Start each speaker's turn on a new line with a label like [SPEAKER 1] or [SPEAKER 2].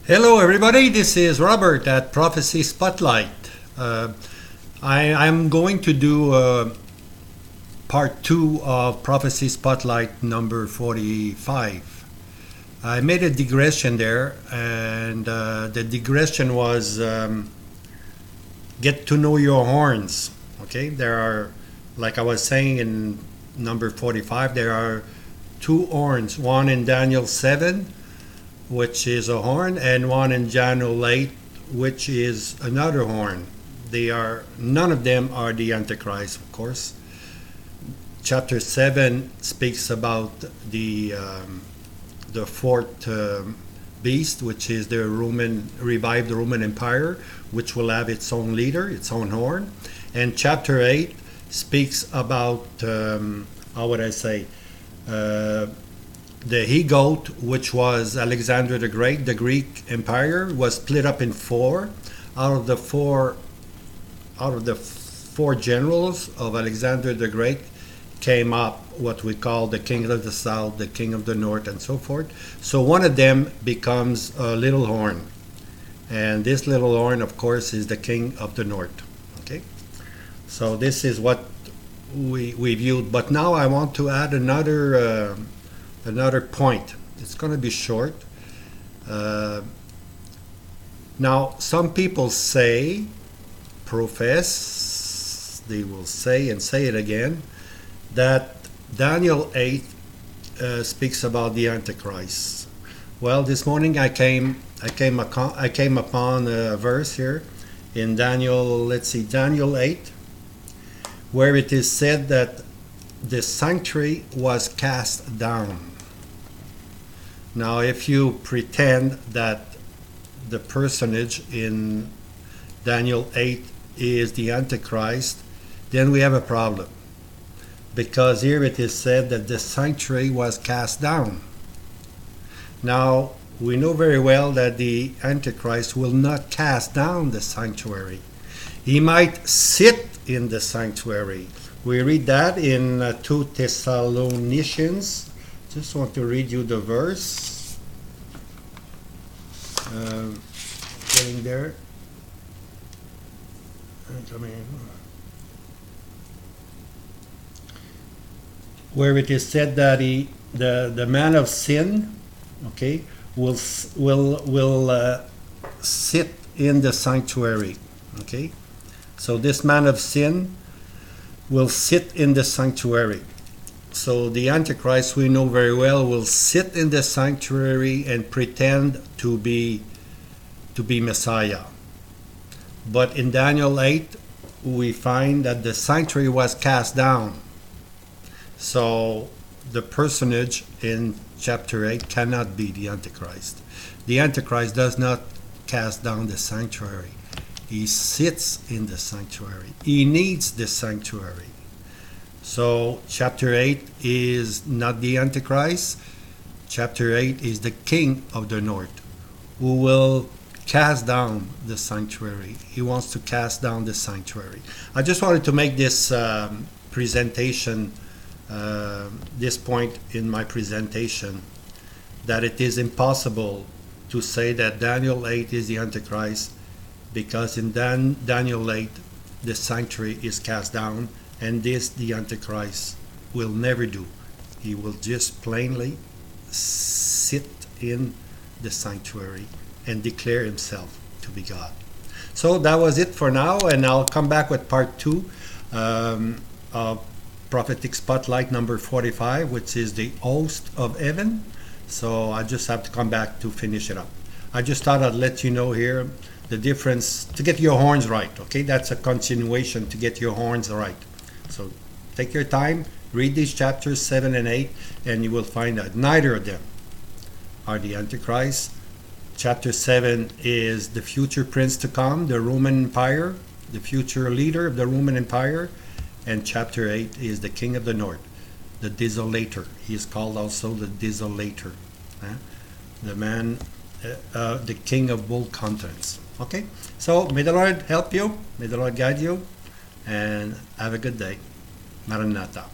[SPEAKER 1] Hello, everybody. This is Robert at Prophecy Spotlight. I'm going to do part 2 of Prophecy Spotlight number 45. I made a digression there, and the digression was get to know your horns. Okay, there are, like I was saying in number 45, there are two horns, one in Daniel 7, which is a horn, and one in Daniel 8, which is another horn. None of them are the Antichrist, of course. Chapter 7 speaks about the fourth beast, which is the revived Roman Empire, which will have its own leader, its own horn. And chapter 8 speaks about, how would I say, the he-goat, which was Alexander the Great. The Greek Empire was split up in four. Out of the four generals of Alexander the Great came up what we call the king of the south, the king of the north, and so forth. So one of them becomes a little horn, and this little horn, of course, is the king of the north. Okay, so this is what we viewed. But now I want to add another point. It's going to be short. Now, some people profess, they will say and say it again, that Daniel 8 speaks about the Antichrist. Well, this morning I came upon a verse here in Daniel 8, where it is said that the sanctuary was cast down. Now, if you pretend that the personage in Daniel 8 is the Antichrist, then we have a problem. Because here it is said that the sanctuary was cast down. Now, we know very well that the Antichrist will not cast down the sanctuary. He might sit in the sanctuary. We read that in 2 Thessalonians. Just want to read you the verse. Getting there. Where it is said that the man of sin, okay, will sit in the sanctuary. Okay, so this man of sin will sit in the sanctuary. So the Antichrist, we know very well, will sit in the sanctuary and pretend to be Messiah. But in Daniel 8, we find that the sanctuary was cast down. So the personage in chapter 8 cannot be the Antichrist. The Antichrist does not cast down the sanctuary. He sits in the sanctuary. He needs the sanctuary. So chapter 8 is not the Antichrist. Chapter 8 is the king of the north who will cast down the sanctuary. He wants to cast down the sanctuary. I just wanted to make this presentation, this point in my presentation, that it is impossible to say that Daniel 8 is the Antichrist, because in Daniel 8 the sanctuary is cast down, and this the Antichrist will never do. He will just plainly sit in the sanctuary and declare himself to be God. So that was it for now, and I'll come back with part 2 of Prophetic Spotlight number 45, which is the host of heaven. So I just have to come back to finish it up. I just thought I'd let you know here the difference, to get your horns right. Okay, that's a continuation to get your horns right. So take your time, read these chapters 7 and 8, and you will find that neither of them are the Antichrist. Chapter 7 is the future prince to come, the Roman Empire, the future leader of the Roman Empire. And chapter 8 is the king of the north, the desolator. He is called also the desolator. The man, the king of both continents. Okay, so may the Lord help you, may the Lord guide you, and have a good day. Maranatha.